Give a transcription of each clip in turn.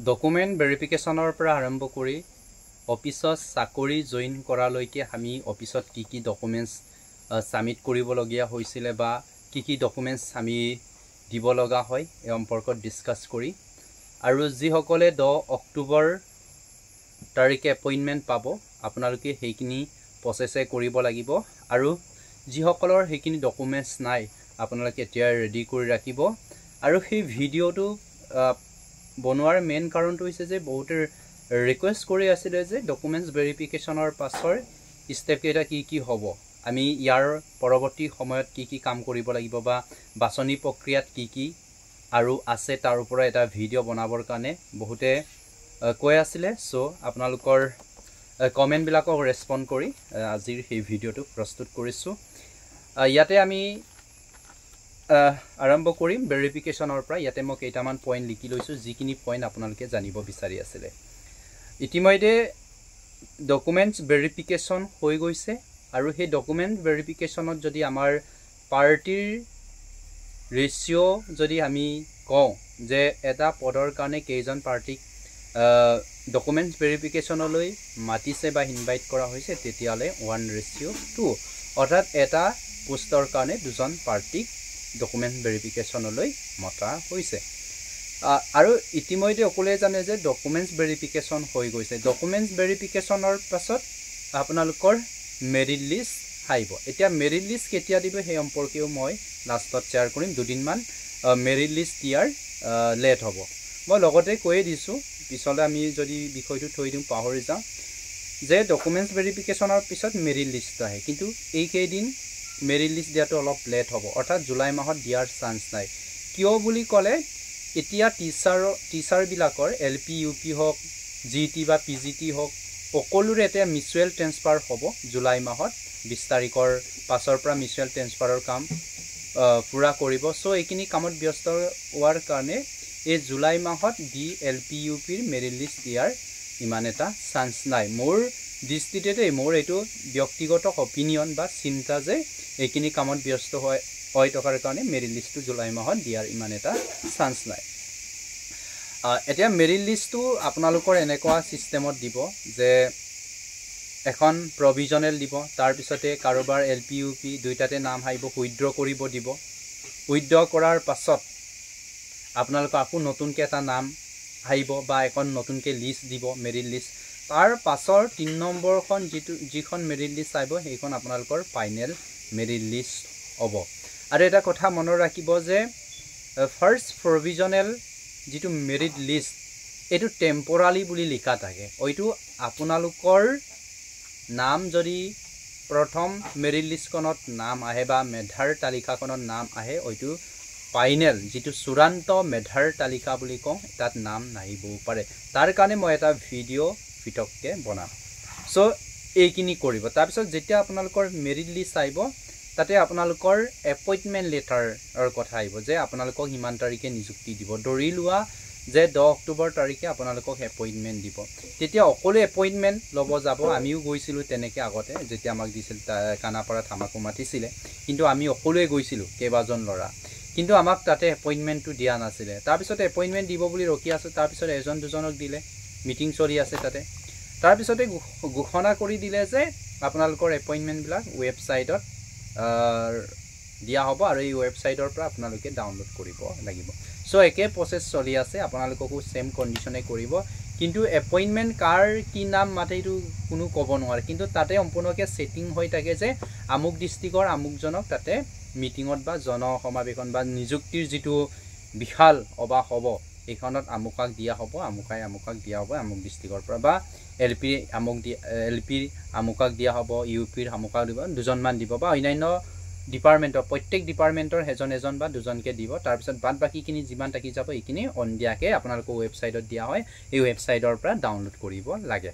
document ভেৰিফিকেশ্যনৰ পৰা আৰম্ভ কৰি অফিচত চাকৰি জইন কৰালৈকে আমি অফিচত কি ডকুমেণ্টছ সাবমিট কৰিবলগীয়া হৈছিলে বা কি ডকুমেণ্টছ আমি দিব লগা হয় এই সম্পৰ্কত ডিসকাস কৰি আৰু যিসকলে 10 অক্টোবৰ তাৰিখে এপইণ্টমেণ্ট পাব আপোনালোকে সেইখিনি প্ৰসেছে কৰিব লাগিব আৰু যিসকলৰ সেইখিনি ডকুমেণ্টছ নাই আপোনালোকে এতিয়া ৰেডি কৰি ৰাখিব আৰু সেই ভিডিওটো বনোৱাৰ মেইন কাৰণটো হৈছে যে বহুতে ৰিকুৱেষ্ট কৰি আছিল যে ডকুমেণ্টছ ভেৰিফিকেশ্যনৰ পাছৰ ষ্টেপ কেইটা কি হ'ব আমি ইয়াৰ পৰৱৰ্তী সময়ত কি কাম কৰিব লাগিব বা বাছনি প্ৰক্ৰিয়াত কি আৰু আছে তাৰ ওপৰত এটা ভিডিও বনাবৰ কাৰণে বহুতে কৈ আছিল সো আপোনালোকৰ কমেন্ট বিলাকক ৰেসপন্ড কৰি আজিৰ এই ভিডিওটো প্ৰস্তুত কৰিছো ইয়াতে আমি আৰম্ভ কৰিম ভেৰিফিকেশ্যনৰ পৰা ইয়াতে মই কেইটামান পইণ্ট লিখি লৈছো যিখিনি পইণ্ট আপোনালোকে জানিব বিচাৰি আছিল ইতিমধ্যে ডকুমেণ্টছ ভেৰিফিকেশ্যন হৈ গৈছে আৰু সেই ডকুমেণ্ট ভেৰিফিকেশ্যনত যদি আমাৰ পাৰ্টিৰ ৰেশিও যদি আমি কওঁ যে এটা পদৰ কাৰণে কেইজন পাৰ্টিক ডকুমেণ্টছ ভেৰিফিকেশ্যনলৈ মাতিছে বা ইনভাইট কৰা হৈছে তেতিয়ালে 1:2 অৰ্থাৎ এটা পোষ্টৰ কাৰণে দুজন পাৰ্টিক ডকুমেণ্ট ভেৰিফিকেশ্যনলৈ মতা হৈছে আৰু ইতিমধ্যে অকলে জানে যে ডকুমেণ্টছ ভেৰিফিকেশ্যন হৈ গৈছে ডকুমেণ্টছ ভেৰিফিকেশ্যনৰ পাছত আপোনালোকৰ মেৰিট লিষ্ট আহিব এতিয়া মেৰিট লিষ্ট কেতিয়া দিব সেই সম্পৰ্কেও মই লাষ্টত শেয়াৰ কৰিম দুদিনমান মেৰিট লিষ্ট দিয়াৰ লেট হ'ব মই লগতে কৈ দিছো পিছলে আমি যদি বিষয়টো থৈ দিম পাহৰি যাওঁ যে ডকুমেণ্টছ ভেৰিফিকেশ্যনৰ পিছত মেৰিট লিষ্ট আহে কিন্তু এই কেইদিন মেৰিট লিষ্ট দিয়াটো অলপ লেট হ'ব অৰ্থাৎ জুলাই মাহত দিয়াৰ চান্স নাই কিয় বুলি ক'লে এতিয়া টিচাৰ বিলাকৰ এলপি ইউপি হওক জিটি বা পিজিটি হওক সকলোৰে এটা মিউচুৱেল ট্ৰান্সফাৰ হ'ব জুলাই মাহত 20 তাৰিখৰ পাছৰ পৰা মিউচুৱেল ট্ৰান্সফাৰৰ কাম পুৰা কৰিব সো এইখিনি কামত ব্যস্ত হোৱাৰ কাৰণে এই জুলাই মাহত এলপি ইউপিৰ মেৰিট লিষ্ট দিয়াৰ ইমান এটা চান্স নাই মোৰ দৃষ্টিতে মোৰ এইটো ব্যক্তিগত অপিনিয়ন বা চিন্তা যে এইখিনি কামত ব্যস্ত হয় টকাৰ কাৰণে মেৰিট লিষ্টটো জুলাই মাহত দিয়াৰ ইমান এটা চান্স নাই এতিয়া মেৰিট লিষ্টটো আপোনালোকৰ এনেকুৱা সিস্টেমত দিব যে এখন প্ৰভিজনেল দিব তাৰ পিছতে কাৰোবাৰ এলপি ইউপি দুইটাতে নাম আহিব উইথড্ৰ কৰিব দিব উইথড্ৰ কৰাৰ পাছত আপোনালোকৰ আকৌ নতুনকৈ এটা নাম আহিব বা এখন নতুনকৈ লিষ্ট দিব মেৰিট লিষ্ট তাৰ পাছৰ 3 নম্বৰখন যিখন মেৰিট লিষ্ট আহিব সেইখন আপোনালোকৰ ফাইনেল মেৰিট লিষ্ট হ'ব আৰু এটা কথা মনত ৰাখিব যে ফাৰ্স্ট প্ৰভিজনেল যিটো মেৰিট লিষ্ট এটো টেম্পোৰালি বুলি লিখা থাকে ওইটো আপোনালোকৰ নাম যদি প্ৰথম মেৰিট লিষ্টখনত নাম আহে বা মেধাৰ তালিকাখনত নাম আহে ওইটো ফাইনেল যিটো চূড়ান্ত মেধাৰ তালিকা বুলি কওঁ তাত নাম নাহিবও পাৰে তাৰ কাৰণে মই এটা ভিডিও ফিটককে বনাম সো এইখিনি কৰিব তাৰ পিছত যেতিয়া আপোনালোকৰ মেৰিট লিষ্ট আহিব তাতে আপোনালোকৰ এপইন্টমেন্ট লেটাৰৰ কথা আহিব যে আপোনালোকক ইমান তাৰিখে নিযুক্তি দিব ধৰি লোৱা যে 10 অক্টোবৰ তাৰিখে আপোনালোকক এপইন্টমেন্ট দিব তেতিয়া অকলে এপইন্টমেন্ট লব যাব আমিও গৈছিলো তেনেকে আগতে যেতিয়া আমাক দিছিল কানাপাৰাত আমাকো মাতিছিলে কিন্তু আমি অকলে গৈছিলো কেবাজন লৰা কিন্তু আমাক তাতে এপইন্টমেন্টটো দিয়া নাছিলে তাৰ পিছত এপইন্টমেন্ট দিব বুলি ৰকি আছে তাৰ পিছত এজন দুজনক দিলে মিটিং চলি আছে তাতে তাৰ পিছতে ঘোষণা কৰি দিলে যে আপোনালোকৰ এপইন্টমেন্ট বিলাক ৱেবসাইটত দিয়া হ'ব আৰু এই ৱেবসাইটৰ পৰা আপোনালোকে ডাউনলোড কৰিব লাগিব সো একে প্ৰসেস চলি আছে আপোনালোককো সেম কন্ডিশনে কৰিব কিন্তু এপইন্টমেন্ট কাৰ কি নাম মাতেইটো কোনো ক'ব নোৱাৰে কিন্তু তাতে সম্পূৰ্ণকে সেটিং হৈ থাকে যে আমুক ডিস্ট্ৰিক্টৰ আমুকজনক তাতে মিটিংত বা জনসমাবেশন বা নিযুক্তিৰ যিটো বিশাল অবা হ'ব এইখনত আমুকাক দিয়া হ'ব আমুকাক দিয়া হ'ব আমুক ডিস্ট্ৰিক্টৰ পৰা বা এলপি আমুকাক দিয়া হ'ব ইউপিৰ আমুকাক দিব দুজনমান দিব বা অন্যান্য ডিপাৰ্টমেন্টৰ প্ৰত্যেক ডিপাৰ্টমেন্টৰ এজন বা দুজনকে দিব তাৰ পিছত বাদ বাকিখিনি যিমান থাকি যাব এইখিনি অনদিয়াকে আপোনালোকৰ ৱেবসাইটত দিয়া হয় এই ৱেবসাইটৰ পৰা ডাউনলোড কৰিব লাগে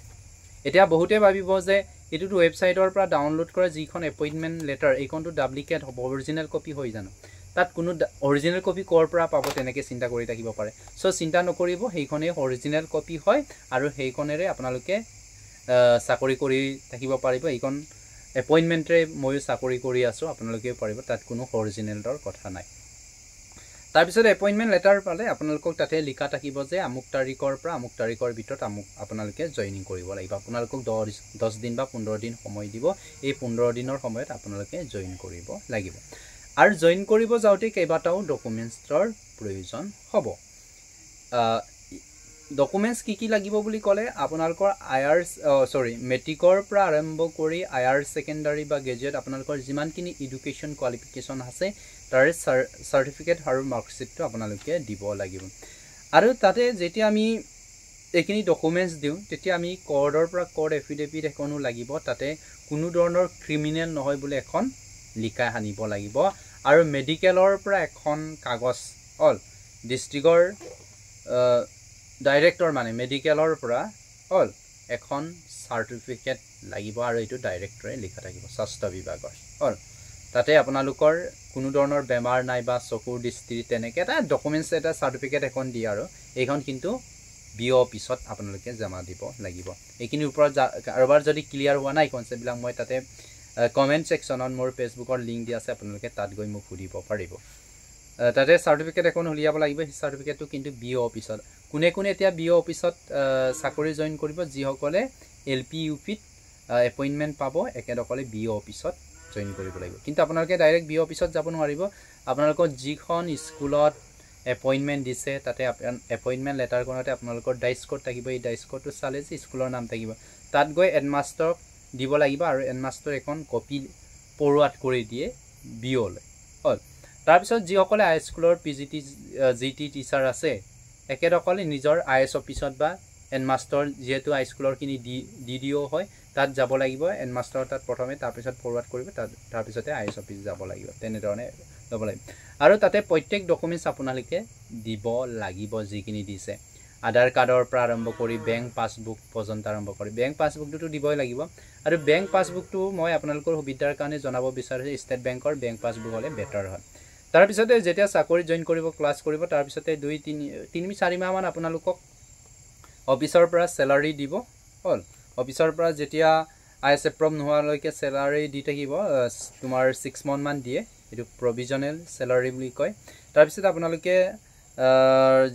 এতিয়া বহুতে ভাবিব যে এটোটো ৱেবসাইটৰ পৰা ডাউনলোড কৰা যিখন এপইন্টমেন্ট লেটাৰ এইখনটো ডুপ্লিকেট হ'ব অৰিজিনাল কপি হৈ জানো তাত কোনো অৰিজিনাল কপি কৰ পৰা পাব তেনেকে চিন্তা কৰি থাকিব পাৰে সো চিন্তা নকৰিব সেইখনে অৰিজিনাল কপি হয় আৰু সেইখনেৰে আপোনালোকে চাকৰি কৰি থাকিব পাৰিব এইখন এপইন্টমেন্টৰে মই চাকৰি কৰি আছো আপোনালোকে পাৰিব তাত কোনো অৰিজিনালৰ কথা নাই তাৰ পিছত এপইণ্টমেণ্ট লেটাৰ পালে আপোনালোকক তাতে লিখা থাকিব যে আমুক তাৰিখৰ পৰা আমুক তাৰিখৰ ভিতৰত আপোনালোকে জইনিং কৰিব লাগিব আপোনালোকক 10 দিন বা 15 দিন সময় দিব এই 15 দিনৰ সময়ত আপোনালোকে জইন কৰিব লাগিব আৰু জইন কৰিব যাওঁতে কেইবাটাও ডকুমেন্টছৰ প্ৰয়োজন হ'ব ডকুমেন্টছ কি লাগিব বুলি ক'লে আপোনালোকৰ মেট্ৰিকৰ পৰা আৰম্ভ কৰি আইআৰ সেকেন্ডাৰী বা গ্ৰেজুৱেট আপোনালোকৰ যিমানখিনি এডুকেশ্যন কোৱালিফিকেশ্যন আছে তাৰে সাৰ্টিফিকেট আৰু মাৰ্কশ্বিটটো আপোনালোকে দিব লাগিব আৰু তাতে যেতিয়া আমি এইখিনি ডকুমেন্টছ দিওঁ তেতিয়া আমি কোৰ্টৰ পৰা কোৰ্ট এফিডেভিট এখনো লাগিব তাতে কোনো ধৰণৰ ক্ৰিমিনেল নহয় বুলি এখন লিখা আনিব লাগিব আৰু মেডিকেলৰ পৰা এখন কাগজ অল ডিস্ট্ৰিক্টৰ ডাইৰেক্টৰ মানে মেডিকেলৰ পৰা অল এখন সাৰ্টিফিকেট লাগিব আৰু এইটো ডাইৰেক্টৰে লিখা থাকিব স্বাস্থ্য বিভাগৰ অল তাতে আপোনালোকৰ কোনো ধৰণৰ বেমাৰ নাই বা চকুৰ দৃষ্টি তেনেকে এটা ডকুমেন্টছ এটা সাৰ্টিফিকেট এখন দিয়ে আৰু এইখন কিন্তু বিও অফিসত আপোনালোকে জমা দিব লাগিব এইখিনিৰ ওপৰত কাৰোবাৰ যদি ক্লিয়াৰ হোৱা নাই কনসেপ্ট বিলাক মই তাতে কমেন্ট সেকশনত মোৰ ফেসবুকৰ লিংক দি আছে আপোনালোকে তাত গৈ মোক সুধিব পাৰিব তাতে সাৰ্টিফিকেট এখন উলিয়াব লাগিব এই সাৰ্টিফিকেটটো কিন্তু বিও অফিসত কোনে কোনে এতিয়া বিও অফিসত চাকৰি জয়েন কৰিব যি সকলে এলপি ইউপিত এপইন্টমেন্ট পাব একেদকলে বিও অফিসত জয়েন কৰিব লাগিব কিন্তু আপোনালোকে ডাইৰেক্ট বিও অফিসত যাব নোৱাৰিব আপোনালোকৰ যিখন স্কুলত এপইন্টমেন্ট দিছে তাতে এপইন্টমেন্ট লেটাৰ কোনতে আপোনালোকৰ ডাইস কোড থাকিব এই ডাইস কোডটো চালে যে স্কুলৰ নাম থাকিব তাত গৈ হেডমাষ্টাৰক দিব লাগিব আৰু হেডমাষ্টাৰ এখন কপি ফৰৱাৰ্ড কৰি দিয়ে বিওলৈ হল তাৰ পিছত যি সকলে হাই স্কুলৰ পিজিটি জিটি টিচাৰ আছে একেদকলে নিজৰ আইএস অফিসত বা হেডমাষ্টাৰ যেহেতু হাই স্কুলৰ কিনি ডিডিও হয় তাত যাব লাগিব হেডমাষ্টাৰ তাত প্ৰথমে তাৰ পিছত ফৰৱাৰ্ড কৰিব তাৰ পিছতে আইএস অফিস যাব লাগিব তেনে ধৰণে লব লাগিব আৰু তাতে প্ৰত্যেক ডকুমেন্টছ আপোনালোকে দিব লাগিব যিখিনি দিছে আধাৰ কাৰ্ডৰ পৰা আৰম্ভ কৰি বেংক পাছবুক পৰ্যন্ত আৰম্ভ কৰি বেংক পাছবুকটো দিবই লাগিব আৰু বেংক পাছবুকটো মই আপোনালোকৰ সুবিধাৰ কাৰণে জনাব বিচাৰিছো ষ্টেট বেংকৰ বেংক পাছবুক হলে বেটাৰ হয় তাৰ পিছতে যেতিয়া চাকৰি জয়েন কৰিব ক্লাছ কৰিব তাৰ পিছতে 2-3-4 মাহ মান আপোনালোকক অফিচৰ পৰা স্যালাৰি দিব হল অফিচৰ পৰা যেতিয়া আইএস এপ্ৰুভ নোহোৱালৈকে স্যালাৰি দি থাকিব তোমাৰ 6 মান্থ মান দিয়ে এটো প্ৰভিজনেল স্যালাৰি বুলি কয় তাৰ পিছত আপোনালোকে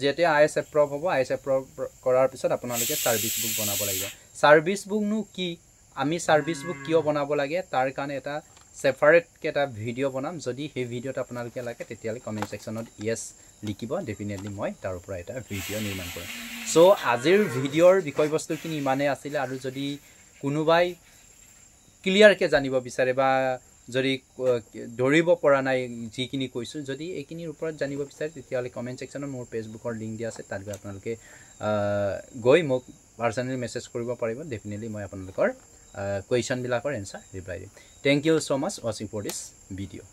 যেতিয়া আইএস এপ্ৰুভ হ'ব আইএস এপ্ৰুভ কৰাৰ পিছত আপোনালোকে সাৰ্ভিস বুক বনাব লাগিব সাৰ্ভিস বুক নো কি আমি সাৰ্ভিস বুক কিয় বনাব লাগে তাৰ কাৰণে এটা সেপাৰেট কেটা ভিডিও বনাম যদি এই ভিডিওত আপোনালোকে লাগে তেতিয়ালে কমেন্ট সেকশনত ইয়েস লিখিব ডেফিনেটলি মই তাৰ ওপৰত এটা ভিডিও নিৰ্মাণ কৰিম সো আজিৰ ভিডিওৰ বিষয়বস্তুখিনি ইমানে আছিল আৰু যদি কোনোবাই ক্লিয়াৰ কে জানিব বিচাৰে বা যদি ধৰিব পৰা নাই যিখিনি কৈছো যদি এইখিনিৰ ওপৰত জানিব বিচাৰে তেতিয়ালে কমেন্ট সেকশনত মোৰ ফেসবুকৰ লিংক দি আছে তাত গৈ আপোনালোকে গৈ মোক পাৰ্সোনালি মেসেজ কৰিব পাৰিব ডেফিনেটলি মই আপোনালোকৰ question বিলাকৰ answer reply দিম thank you so much watching for this video